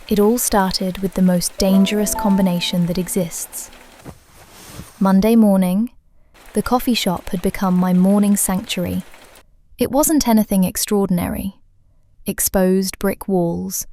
It all started with the most dangerous combination that exists. Monday morning, the coffee shop had become my morning sanctuary. It wasn't anything extraordinary. Exposed brick walls,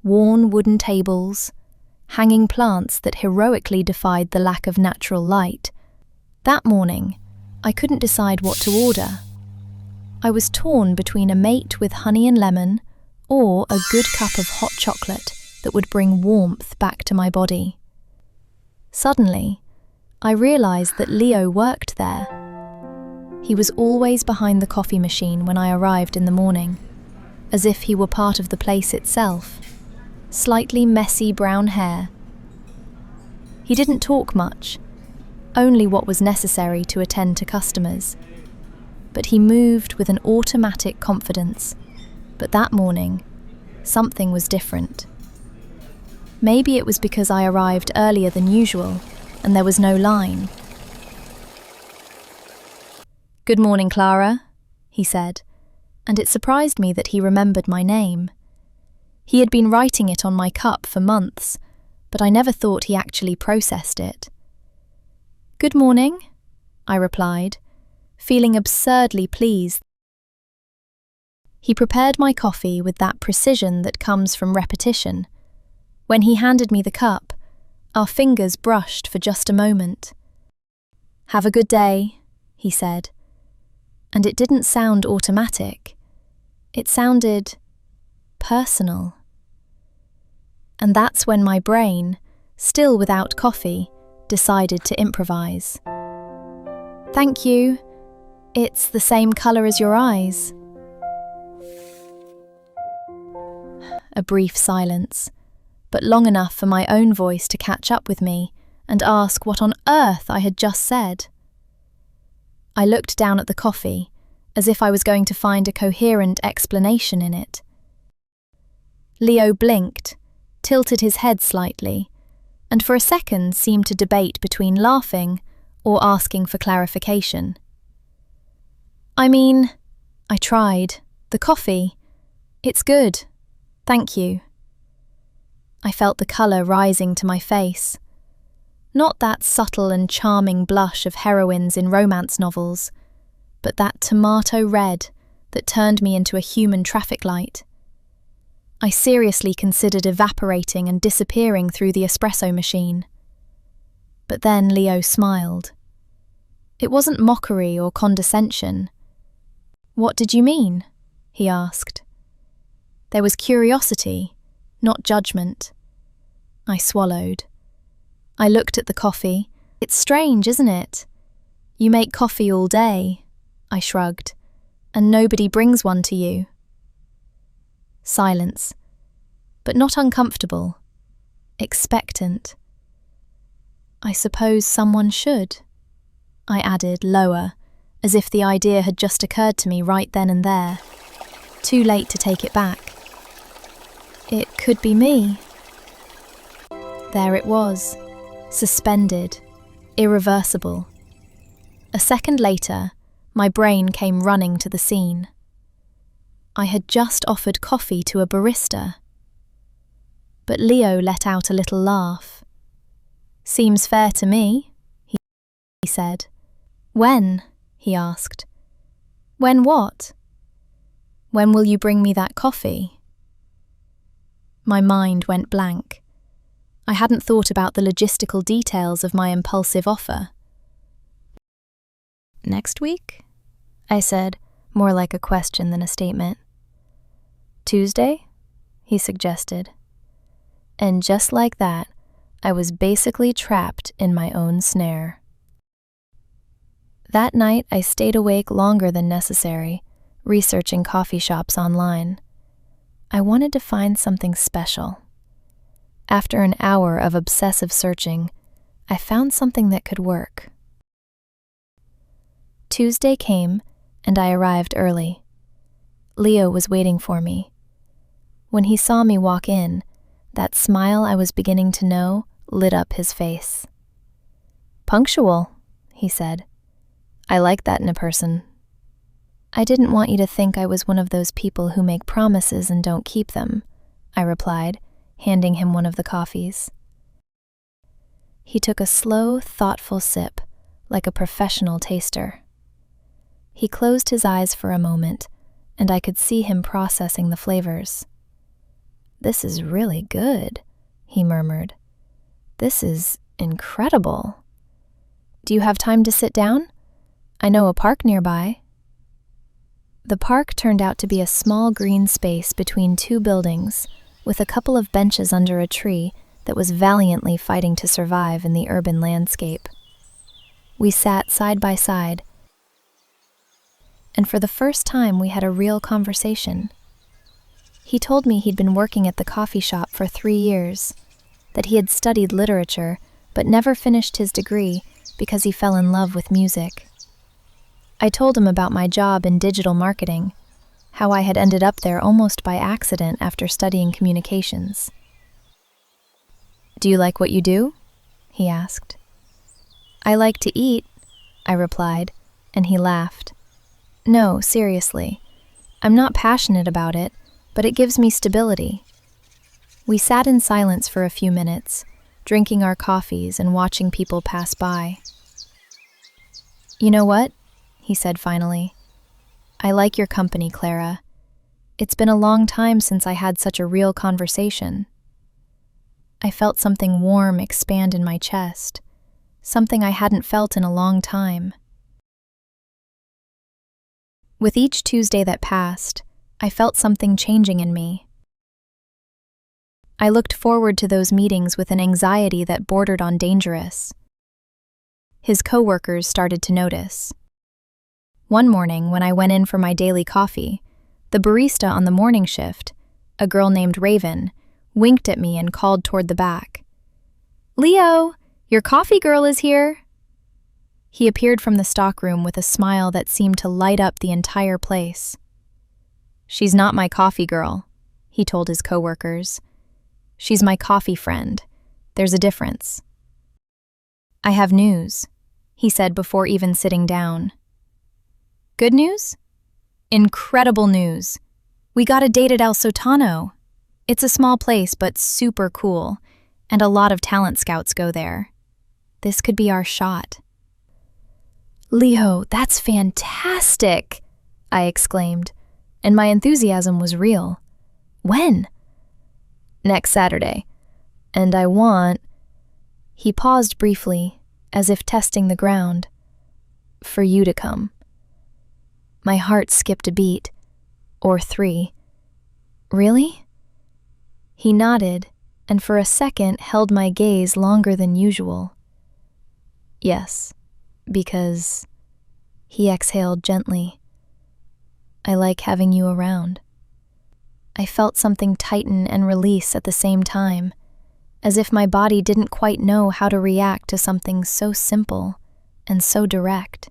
worn wooden tables, hanging plants that heroically defied the lack of natural light. That morning, I couldn't decide what to order. I was torn between a mate with honey and lemon or a good cup of hot chocolate that would bring warmth back to my body. Suddenly, I realized that Leo worked there. He was always behind the coffee machine when I arrived in the morning, as if he were part of the place itself. Slightly messy brown hair. He didn't talk much, only what was necessary to attend to customers. But he moved with an automatic confidence. But that morning, something was different. Maybe it was because I arrived earlier than usual, and there was no line. "Good morning, Clara," he said, and it surprised me that he remembered my name. He had been writing it on my cup for months, but I never thought he actually processed it. "Good morning," I replied, feeling absurdly pleased. He prepared my coffee with that precision that comes from repetition. When he handed me the cup, our fingers brushed for just a moment. "Have a good day," he said. And it didn't sound automatic. It sounded personal. And that's when my brain, still without coffee, decided to improvise. "Thank you. It's the same color as your eyes." A brief silence, but long enough for my own voice to catch up with me and ask what on earth I had just said. I looked down at the coffee, as if I was going to find a coherent explanation in it. Leo blinked, tilted his head slightly, and for a second seemed to debate between laughing or asking for clarification. I tried. The coffee. It's good. Thank you." I felt the colour rising to my face. Not that subtle and charming blush of heroines in romance novels, but that tomato red that turned me into a human traffic light. I seriously considered evaporating and disappearing through the espresso machine. But then Leo smiled. It wasn't mockery or condescension. "What did you mean?" he asked. There was curiosity, not judgment. I swallowed. I looked at the coffee. "It's strange, isn't it? You make coffee all day," I shrugged, "and nobody brings one to you." Silence, but not uncomfortable, expectant. "I suppose someone should," I added lower, as if the idea had just occurred to me right then and there. Too late to take it back. "It could be me." There it was, suspended, irreversible. A second later, my brain came running to the scene. I had just offered coffee to a barista. But Leo let out a little laugh. "Seems fair to me," he said. "When?" he asked. "When what?" "When will you bring me that coffee?" My mind went blank. I hadn't thought about the logistical details of my impulsive offer. "Next week?" I said, more like a question than a statement. "Tuesday?" he suggested. And just like that, I was basically trapped in my own snare. That night, I stayed awake longer than necessary, researching coffee shops online. I wanted to find something special. After an hour of obsessive searching, I found something that could work. Tuesday came, and I arrived early. Leo was waiting for me. When he saw me walk in, that smile I was beginning to know lit up his face. "Punctual," he said. "I like that in a person." "I didn't want you to think I was one of those people who make promises and don't keep them," I replied, handing him one of the coffees. He took a slow, thoughtful sip, like a professional taster. He closed his eyes for a moment, and I could see him processing the flavors. "This is really good," he murmured. "This is incredible. Do you have time to sit down? I know a park nearby." The park turned out to be a small green space between two buildings, with a couple of benches under a tree that was valiantly fighting to survive in the urban landscape. We sat side by side, and for the first time we had a real conversation. He told me he'd been working at the coffee shop for 3 years, that he had studied literature but never finished his degree because he fell in love with music. I told him about my job in digital marketing, how I had ended up there almost by accident after studying communications. "Do you like what you do?" he asked. "I like to eat," I replied, and he laughed. "No, seriously. I'm not passionate about it, but it gives me stability." We sat in silence for a few minutes, drinking our coffees and watching people pass by. "You know what?" he said finally. "I like your company, Clara. It's been a long time since I had such a real conversation." I felt something warm expand in my chest, something I hadn't felt in a long time. With each Tuesday that passed, I felt something changing in me. I looked forward to those meetings with an anxiety that bordered on dangerous. His coworkers started to notice. One morning, when I went in for my daily coffee, the barista on the morning shift, a girl named Raven, winked at me and called toward the back. "Leo, your coffee girl is here." He appeared from the stockroom with a smile that seemed to light up the entire place. "She's not my coffee girl," he told his coworkers. "She's my coffee friend. There's a difference." "I have news," he said before even sitting down. "Good news?" "Incredible news. We got a date at El Sotano. It's a small place, but super cool, and a lot of talent scouts go there. This could be our shot." "Leo, that's fantastic!" I exclaimed, and my enthusiasm was real. "When?" "Next Saturday. And I want—" He paused briefly, as if testing the ground. "For you to come." My heart skipped a beat, or 3. "Really?" He nodded, and for a second held my gaze longer than usual. "Yes, because—" He exhaled gently. "I like having you around." I felt something tighten and release at the same time, as if my body didn't quite know how to react to something so simple and so direct.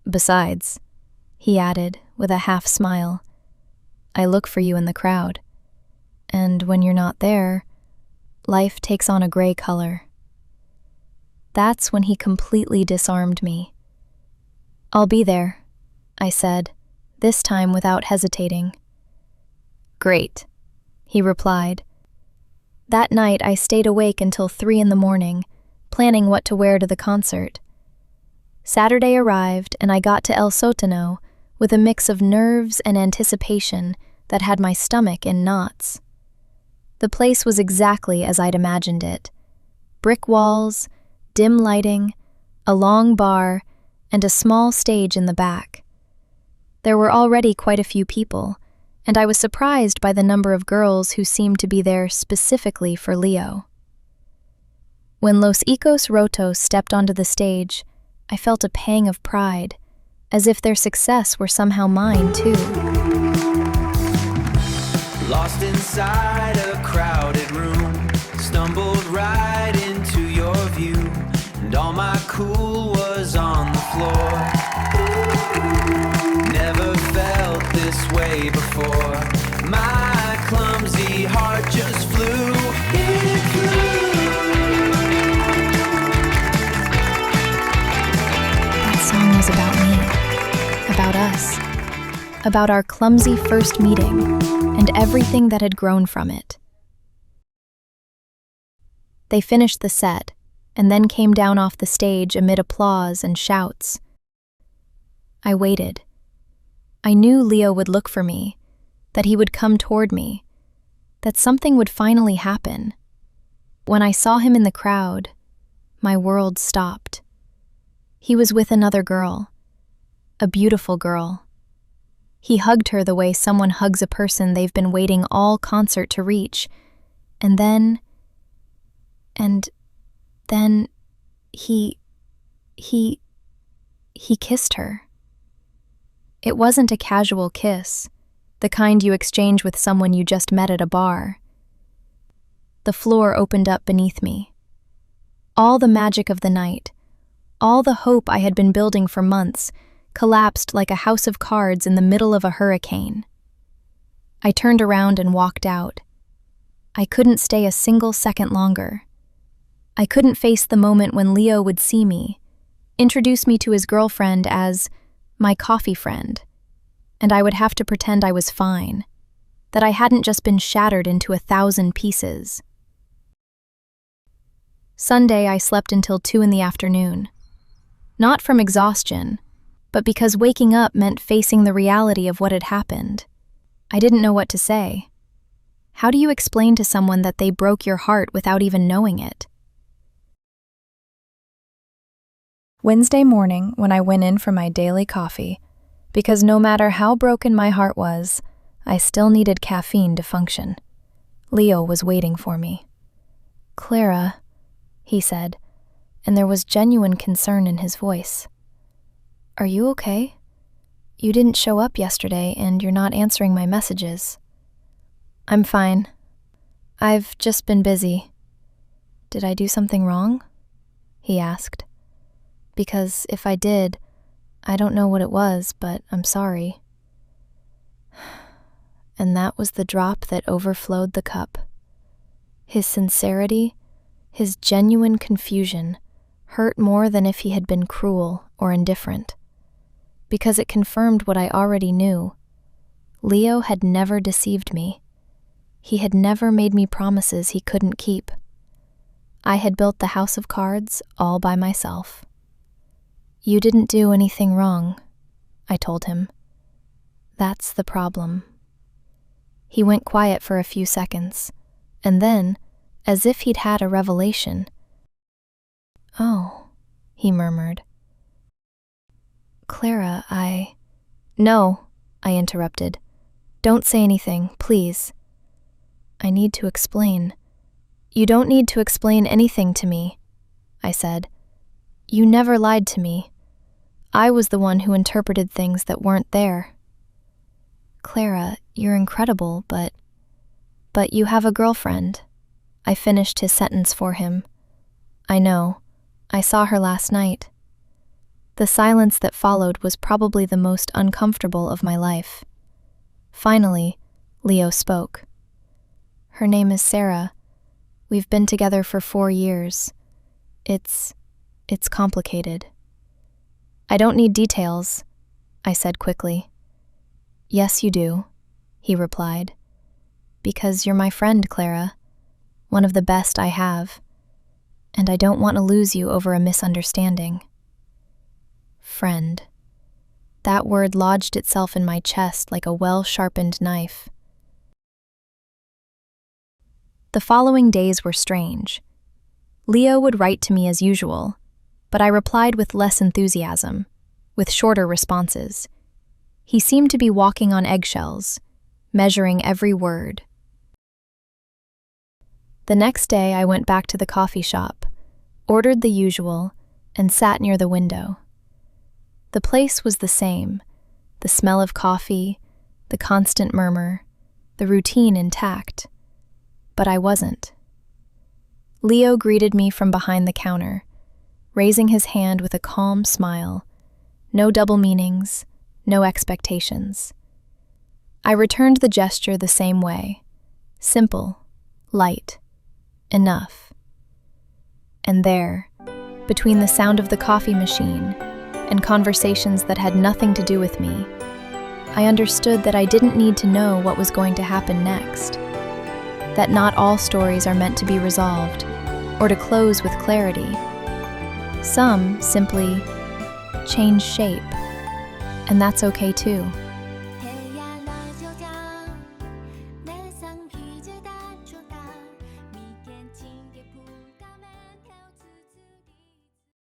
"Besides," he added with a half smile, "I look for you in the crowd. And when you're not there, life takes on a gray color." That's when he completely disarmed me. "I'll be there," I said, this time without hesitating. "Great," he replied. That night I stayed awake until 3 in the morning, planning what to wear to the concert. Saturday arrived and I got to El Sotano with a mix of nerves and anticipation that had my stomach in knots. The place was exactly as I'd imagined it. Brick walls, dim lighting, a long bar, and a small stage in the back. There were already quite a few people, and I was surprised by the number of girls who seemed to be there specifically for Leo. When Los Icos Rotos stepped onto the stage, I felt a pang of pride, as if their success were somehow mine too. Lost inside a crowded room, stumbled right into your view, and all my cool was on the floor. Never felt this way before. My clumsy heart just flew. It flew. That song was about me, about us, about our clumsy first meeting and everything that had grown from it. They finished the set, and then came down off the stage amid applause and shouts. I waited. I knew Leo would look for me, that he would come toward me, that something would finally happen. When I saw him in the crowd, my world stopped. He was with another girl, a beautiful girl. He hugged her the way someone hugs a person they've been waiting all concert to reach, and then he kissed her. It wasn't a casual kiss, the kind you exchange with someone you just met at a bar. The floor opened up beneath me. All the magic of the night, all the hope I had been building for months, collapsed like a house of cards in the middle of a hurricane. I turned around and walked out. I couldn't stay a single second longer. I couldn't face the moment when Leo would see me, introduce me to his girlfriend as my coffee friend, and I would have to pretend I was fine, that I hadn't just been shattered into 1,000 pieces. Sunday, I slept until 2 in the afternoon. Not from exhaustion, but because waking up meant facing the reality of what had happened. I didn't know what to say. How do you explain to someone that they broke your heart without even knowing it? Wednesday morning, when I went in for my daily coffee, because no matter how broken my heart was, I still needed caffeine to function. Leo was waiting for me. "Clara," he said, and there was genuine concern in his voice. "Are you okay? You didn't show up yesterday, and you're not answering my messages." "I'm fine. I've just been busy." "Did I do something wrong?" he asked. "Because if I did, I don't know what it was, but I'm sorry." And that was the drop that overflowed the cup. His sincerity, his genuine confusion, hurt more than if he had been cruel or indifferent, because it confirmed what I already knew. Leo had never deceived me. He had never made me promises he couldn't keep. I had built the house of cards all by myself. "You didn't do anything wrong," I told him. "That's the problem." He went quiet for a few seconds, and then, as if he'd had a revelation, "Oh," he murmured. "Clara, No," I interrupted. "Don't say anything, please." "I need to explain." "You don't need to explain anything to me," I said. "You never lied to me. I was the one who interpreted things that weren't there." "Clara, you're incredible, but you have a girlfriend." I finished his sentence for him. "I know. I saw her last night." The silence that followed was probably the most uncomfortable of my life. Finally, Leo spoke. "Her name is Sarah. We've been together for 4 years. It's complicated." "I don't need details," I said quickly. "Yes, you do," he replied. "Because you're my friend, Clara, one of the best I have, and I don't want to lose you over a misunderstanding." Friend. That word lodged itself in my chest like a well-sharpened knife. The following days were strange. Leo would write to me as usual, but I replied with less enthusiasm, with shorter responses. He seemed to be walking on eggshells, measuring every word. The next day I went back to the coffee shop, ordered the usual, and sat near the window. The place was the same, the smell of coffee, the constant murmur, the routine intact. But I wasn't. Leo greeted me from behind the counter, raising his hand with a calm smile. No double meanings, no expectations. I returned the gesture the same way. Simple, light, enough. And there, between the sound of the coffee machine and conversations that had nothing to do with me, I understood that I didn't need to know what was going to happen next. That not all stories are meant to be resolved, or to close with clarity. Some simply change shape, and that's okay too.